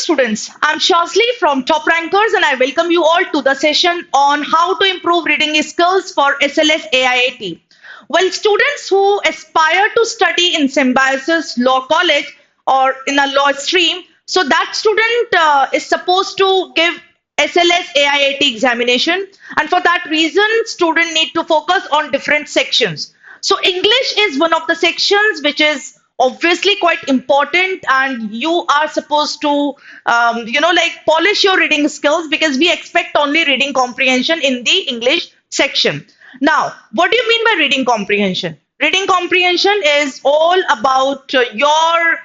students, I'm Shazli from Top Rankers and I welcome you all to the session on how to improve reading skills for SLS AIAT. Well, students who aspire to study in Symbiosis Law College or in a law stream, so that student is supposed to give SLS AIAT examination, and for that reason student need to focus on different sections. So English is one of the sections which is obviously quite important, and you are supposed to like polish your reading skills because we expect only reading comprehension in the English section. Now, what do you mean by reading comprehension? Reading comprehension is all about your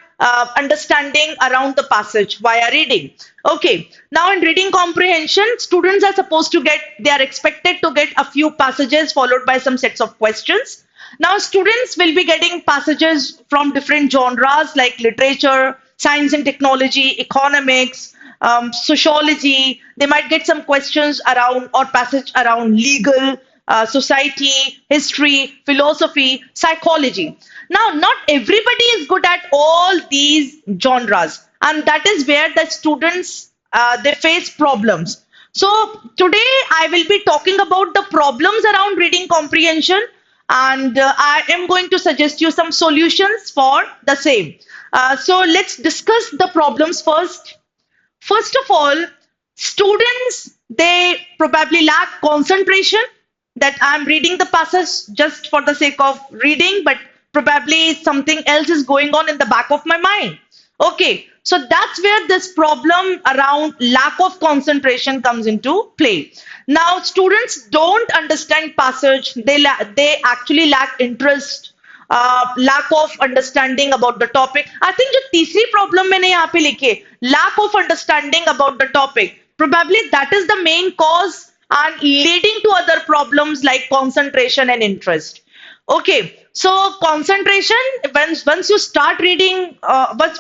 understanding around the passage via reading. Okay, now in reading comprehension, students are supposed to get, they are expected to get a few passages followed by some sets of questions. Now, students will be getting passages from different genres like literature, science and technology, economics, sociology. They might get some questions around or passage around legal, society, history, philosophy, psychology. Now, not everybody is good at all these genres, and that is where the students they face problems. So today I will be talking about the problems around reading comprehension, and I am going to suggest you some solutions for the same. So let's discuss the problems first. First of all, students, they probably lack concentration, that I'm reading the passage just for the sake of reading, but probably something else is going on in the back of my mind. Okay, so that's where this problem around lack of concentration comes into play. Now, students don't understand passage. They actually lack interest, lack of understanding about the topic. I think जो तीसरी problem मैंने यहाँ पे लिखी है, lack of understanding about the topic. Probably that is the main cause and leading to other problems like concentration and interest. Okay, so concentration, once you start reading,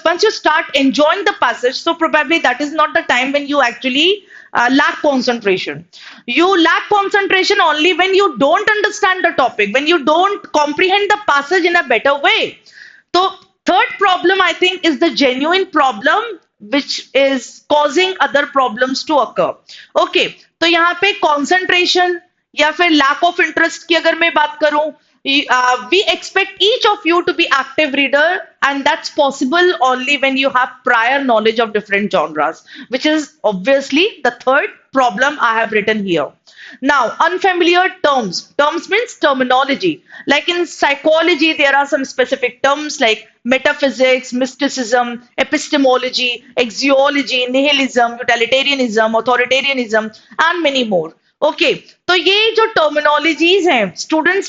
once you start enjoying the passage, so probably that is not the time when you actually lack concentration. You lack concentration only when you don't understand the topic, when you don't comprehend the passage in a better way. So third problem, I think, is the genuine problem which is causing other problems to occur. Okay, तो यहाँ पे concentration या फिर lack of interest की अगर मैं बात करूं, we expect each of you to be active reader, and that's possible only when you have prior knowledge of different genres, which is obviously the third problem I have written here. Now, unfamiliar terms. Terms means terminology. Like in psychology, there are some specific terms like metaphysics, mysticism, epistemology, axiology, nihilism, utilitarianism, authoritarianism, and many more. Okay तो ये जो terminologies हैं, students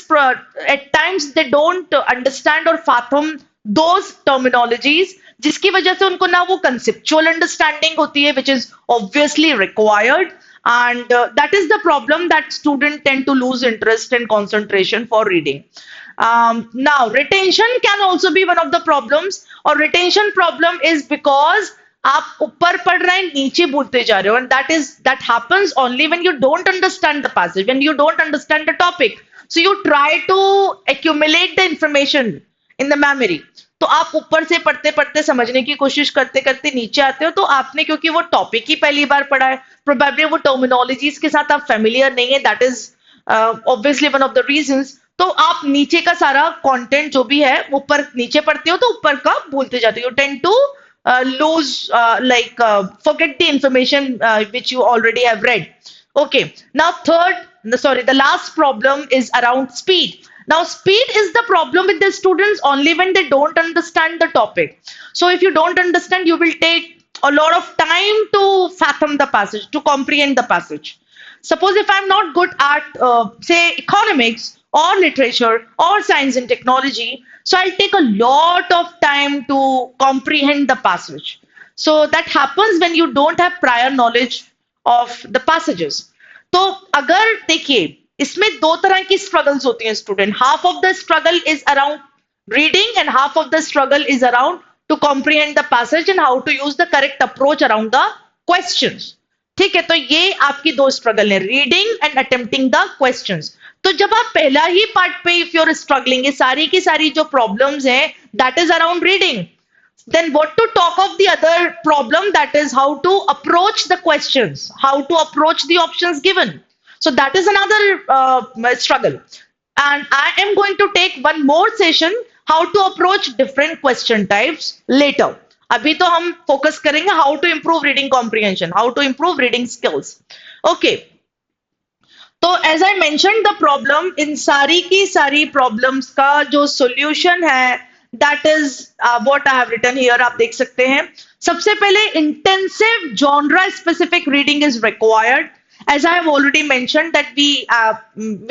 at times they don't understand और fathom those terminologies, जिसकी वजह से उनको ना वो कंसेप्चुअल अंडरस्टैंडिंग होती है, which is obviously required, and that is the problem that students tend to lose interest and concentration for reading. Now, retention can also be one of the problems, or retention problem is because आप ऊपर पढ़ रहे हैं, नीचे भूलते जा रहे हो, and that happens only when you don't understand the passage, when you don't understand the topic. So you try to accumulate the information in the memory. तो आप ऊपर से पढ़ते पढ़ते समझने की कोशिश करते करते नीचे आते हो, तो आपने क्योंकि वो टॉपिक ही पहली बार पढ़ा है, प्रोबेबली वो टर्मिनोलॉजीज के साथ आप फेमिलियर नहीं है, that is obviously one of the reasons. तो आप नीचे का सारा कंटेंट जो भी है ऊपर नीचे पढ़ते हो, तो ऊपर का भूलते जाते हो. You tend to lose forget the information which you already have read. Okay, now the last problem is around speed. Now, speed is the problem with the students only when they don't understand the topic. So if you don't understand, you will take a lot of time to fathom the passage, to comprehend the passage. Suppose if I'm not good at say economics or literature or science and technology, so I'll take a lot of time to comprehend the passage. So that happens when you don't have prior knowledge of the passages. तो अगर देखिए, इसमें दो तरह की struggles होती हैं student. Half of the struggle is around reading and half of the struggle is around to comprehend the passage and how to use the correct approach around the questions. ठीक है, तो ये आपकी दो struggle है, reading and attempting the questions. तो जब आप पहला ही पार्ट पे इफ यू आर स्ट्रगलिंग, ये सारी की सारी जो प्रॉब्लम्स हैं that is around reading. Then what to talk of the other problem, that is how to approach the questions, how to approach the options given. So that is another struggle. And I am going to take one more session, how to approach different question types later. अभी तो हम focus करेंगे how to improve reading comprehension, how to improve reading skills. Okay, तो as I mention the problem, इन सारी की सारी problems का जो सॉल्यूशन है that is what I have written here, आप देख सकते हैं. सबसे पहले intensive genre specific reading is required. As I have already mentioned that we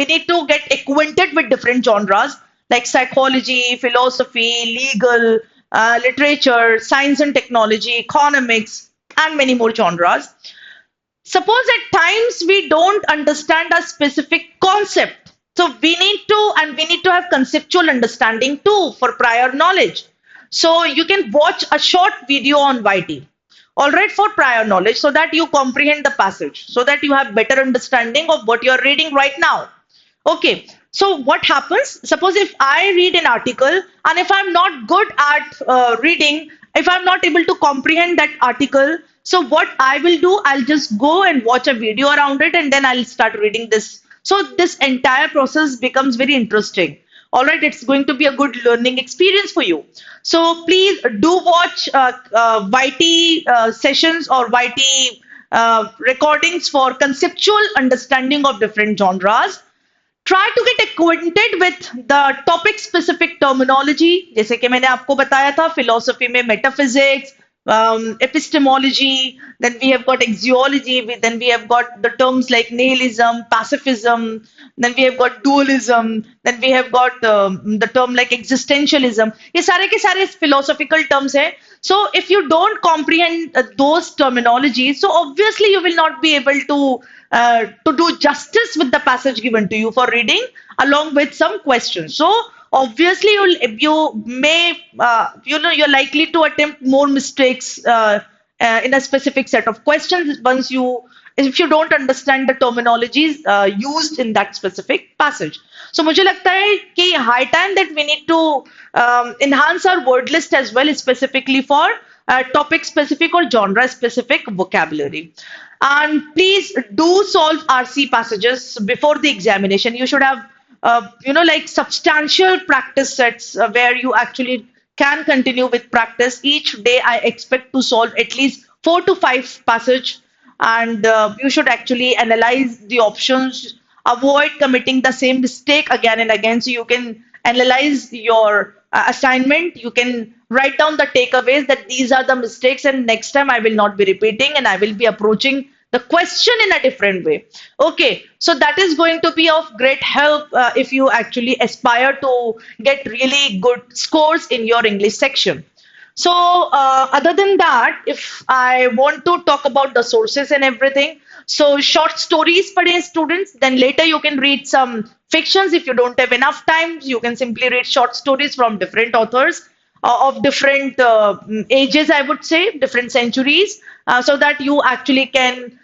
need to get acquainted with different genres like psychology, philosophy, legal, literature, science and technology, economics, and many more genres. Suppose at times we don't understand a specific concept. So we need to have conceptual understanding too for prior knowledge. So you can watch a short video on YT. All right, for prior knowledge, so that you comprehend the passage, so that you have better understanding of what you are reading right now. Okay, so what happens? Suppose if I read an article and if I'm not good at reading, if I'm not able to comprehend that article, so what I will do, I'll just go and watch a video around it and then I'll start reading this. So this entire process becomes very interesting. All right, it's going to be a good learning experience for you. So please do watch YT sessions or YT recordings for conceptual understanding of different genres. Try to get acquainted with the topic specific terminology. जैसे कि मैंने आपको बताया था, philosophy में metaphysics, epistemology, then we have got axiology, then we have got the terms like nihilism, pacifism, then we have got dualism, then we have got the term like existentialism. ये सारे के सारे philosophical terms हैं. So if you don't comprehend those terminologies, so obviously you will not be able to do justice with the passage given to you for reading along with some questions. So obviously you may you're likely to attempt more mistakes in a specific set of questions once you, if you don't understand the terminologies used in that specific passage. So मुझे लगता है कि high time that we need to enhance our word list as well, specifically for topic specific or genre specific vocabulary. And please do solve RC passages before the examination. You should have like substantial practice sets where you actually can continue with practice. Each day I expect to solve at least 4 to 5 passage, and you should actually analyze the options, avoid committing the same mistake again and again. So you can analyze your assignment, you can write down the takeaways that these are the mistakes and next time I will not be repeating and I will be approaching the question in a different way. Okay, so that is going to be of great help if you actually aspire to get really good scores in your English section. So other than that, if I want to talk about the sources and everything, so short stories padhe students, then later you can read some fictions. If you don't have enough time, you can simply read short stories from different authors of different ages, I would say, different centuries, so that you actually can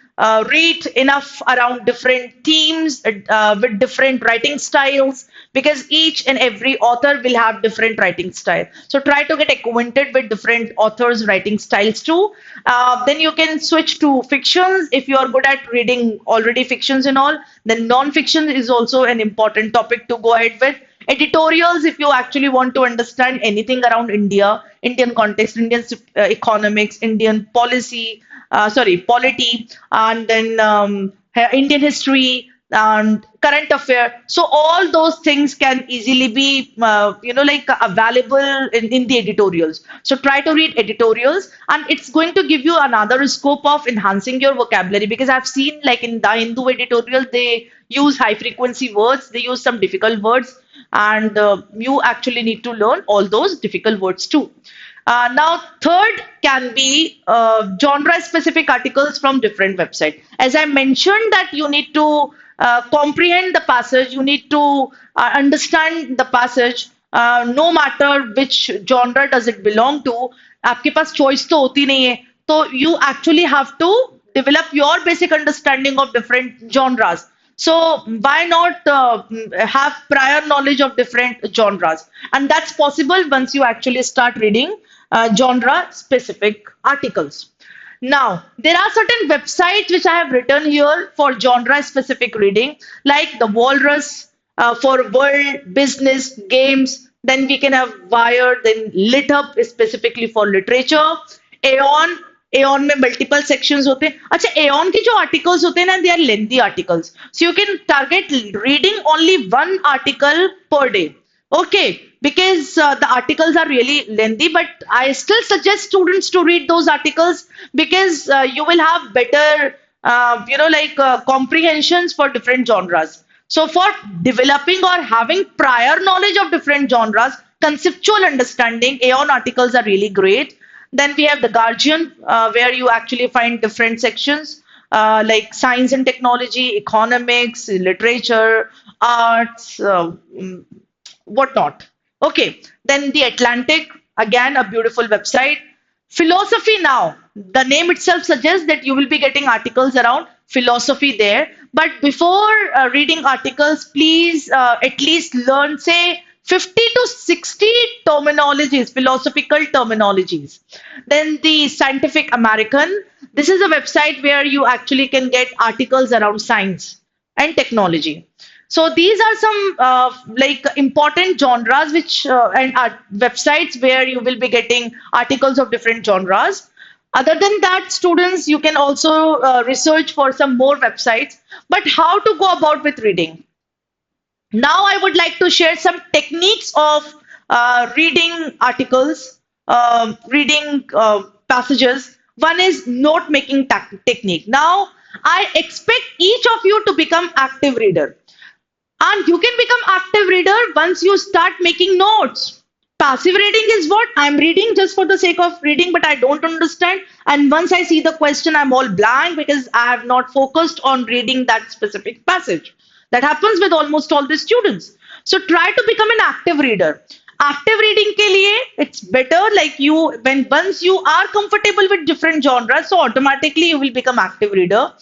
read enough around different themes with different writing styles, because each and every author will have different writing style. So try to get acquainted with different authors' writing styles too. Then you can switch to fictions if you are good at reading already fictions and all. Then non-fiction is also an important topic to go ahead with. Editorials, if you actually want to understand anything around India, Indian context, Indian economics, Indian policy, polity, and then Indian history and current affair. So all those things can easily be, available in the editorials. So try to read editorials, and it's going to give you another scope of enhancing your vocabulary, because I've seen like in the Hindu editorial, they use high frequency words, they use some difficult words, and you actually need to learn all those difficult words too. Now, third can be genre-specific articles from different websites. As I mentioned that you need to comprehend the passage, you need to understand the passage, no matter which genre does it belong to. आपके पास choice तो होती नहीं है, तो you actually have to develop your basic understanding of different genres. So why not have prior knowledge of different genres? And that's possible once you actually start reading genre specific articles. Now, there are certain websites which I have written here for genre specific reading, like the Walrus for world, business, games. Then we can have Wired, then Lit Up is specifically for literature. Aeon, Aeon में multiple sections होते हैं. अच्छा, Aeon के जो articles होते हैं ना, they are lengthy articles. So you can target reading only one article per day. Okay, because the articles are really lengthy, but I still suggest students to read those articles because you will have better, comprehensions for different genres. So, for developing or having prior knowledge of different genres, conceptual understanding, Aeon articles are really great. Then we have the Guardian, where you actually find different sections like science and technology, economics, literature, arts, whatnot. Okay, then the Atlantic, again, a beautiful website. Philosophy now, the name itself suggests that you will be getting articles around philosophy there. But before reading articles, please at least learn, say, 50 to 60 terminologies, philosophical terminologies. Then the Scientific American, this is a website where you actually can get articles around science and technology. So these are some like important genres which and websites where you will be getting articles of different genres. Other than that, students, you can also research for some more websites. But how to go about with reading? Now I would like to share some techniques of reading articles, reading passages. One is note making technique. Now I expect each of you to become active reader. And you can become active reader once you start making notes. Passive reading is what? I'm reading just for the sake of reading, but I don't understand. And once I see the question, I'm all blank because I have not focused on reading that specific passage. That happens with almost all the students. So try to become an active reader. Active reading ke liye, it's better like you when once you are comfortable with different genres, so automatically you will become active reader.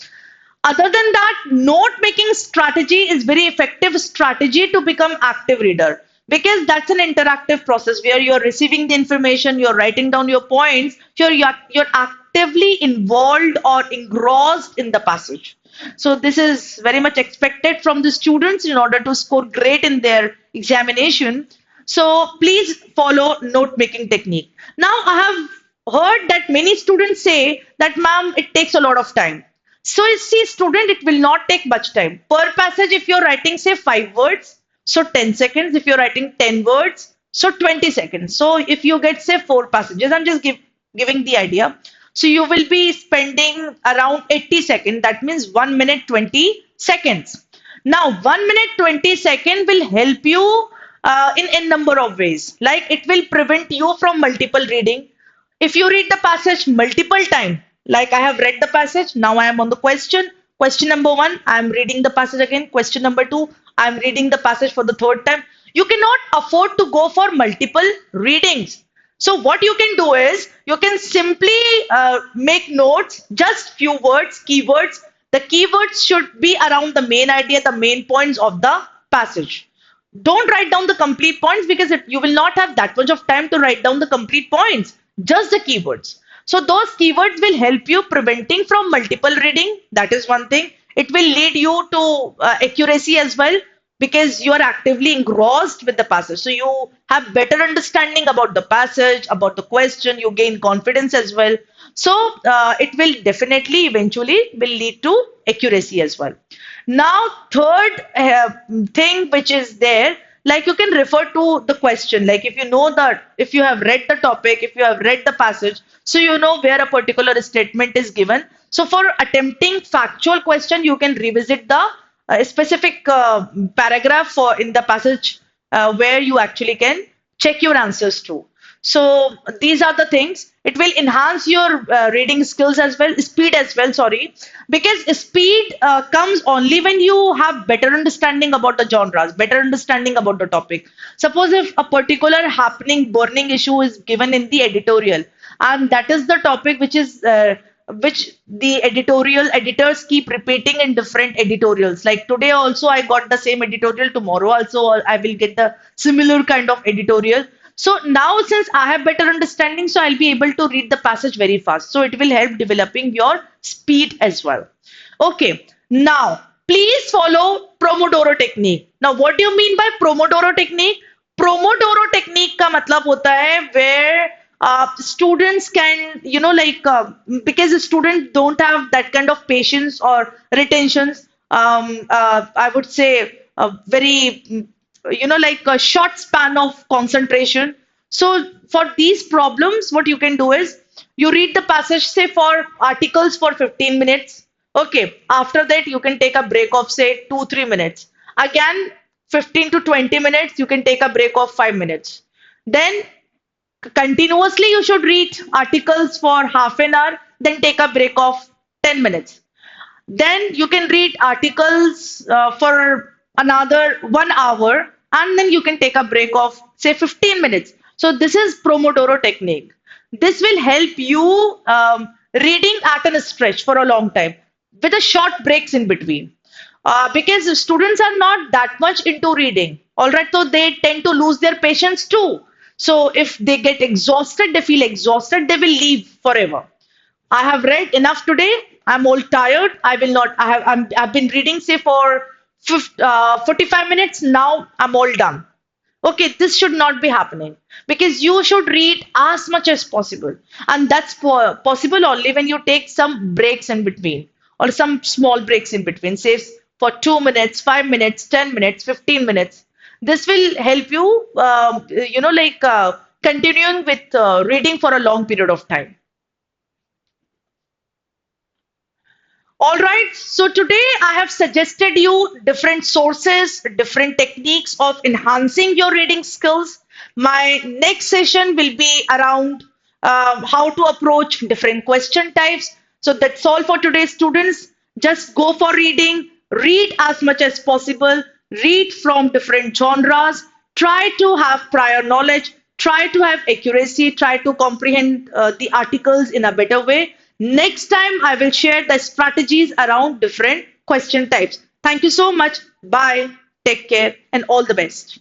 Other than that, note making strategy is very effective strategy to become active reader because that's an interactive process where you're receiving the information, you're writing down your points, you're actively involved or engrossed in the passage. So this is very much expected from the students in order to score great in their examination. So please follow note making technique. Now I have heard that many students say that ma'am, it takes a lot of time. So you see, student, it will not take much time. Per passage, if you're writing, say, 5 words, so 10 seconds. If you're writing 10 words, so 20 seconds. So if you get, say, 4 passages, I'm just giving the idea. So you will be spending around 80 seconds. That means 1 minute, 20 seconds. Now, 1 minute, 20 seconds will help you in a number of ways. Like it will prevent you from multiple reading. If you read the passage multiple times, like I have read the passage, now I am on the question. Question number 1, I am reading the passage again. Question number 2, I am reading the passage for the third time. You cannot afford to go for multiple readings. So what you can do is, you can simply make notes, just few words, keywords. The keywords should be around the main idea, the main points of the passage. Don't write down the complete points because you will not have that much of time to write down the complete points, just the keywords. So those keywords will help you preventing from multiple reading. That is one thing. It will lead you to accuracy as well because you are actively engrossed with the passage. So you have better understanding about the passage, about the question. You gain confidence as well. So it will definitely eventually will lead to accuracy as well. Now, third thing which is there, like you can refer to the question, like if you know that, if you have read the topic, if you have read the passage, so you know where a particular statement is given. So for attempting factual question, you can revisit the specific paragraph for in the passage where you actually can check your answers to. So these are the things. It will enhance your reading skills as well, speed as well, sorry. Because speed comes only when you have better understanding about the genres, better understanding about the topic. Suppose if a particular happening, burning issue is given in the editorial, and that is the topic which is which the editorial editors keep repeating in different editorials. Like today also I got the same editorial, tomorrow also I will get the similar kind of editorial. So now since I have better understanding, so I'll be able to read the passage very fast. So it will help developing your speed as well. Okay, now please follow Pomodoro technique. Now what do you mean by Pomodoro technique? Pomodoro technique का मतलब होता है where students can, because the students don't have that kind of patience or retentions. I would say very, like a short span of concentration. So for these problems, what you can do is you read the passage, say for articles for 15 minutes. Okay, after that, you can take a break of say 2 3 minutes. Again, 15 to 20 minutes, you can take a break of 5 minutes. Then continuously, you should read articles for half an hour, then take a break of 10 minutes. Then you can read articles for another 1 hour, and then you can take a break of say 15 minutes. So this is Pomodoro technique. This will help you reading at a stretch for a long time with a short breaks in between. Because the students are not that much into reading, all right, so they tend to lose their patience too. So if they get exhausted, they feel exhausted, they will leave forever. I have read enough today. I'm all tired. I will not. I've been reading say for 45 minutes. Now I'm all done. Okay, this should not be happening because you should read as much as possible, and that's possible only when you take some breaks in between or some small breaks in between, say for 2 minutes, 5 minutes, 10 minutes, 15 minutes. This will help you, continuing with reading for a long period of time. All right, so today I have suggested you different sources, different techniques of enhancing your reading skills. My next session will be around how to approach different question types. So that's all for today, students. Just go for reading, read as much as possible, read from different genres, try to have prior knowledge, try to have accuracy, try to comprehend the articles in a better way. Next time, I will share the strategies around different question types. Thank you so much. Bye. Take care and all the best.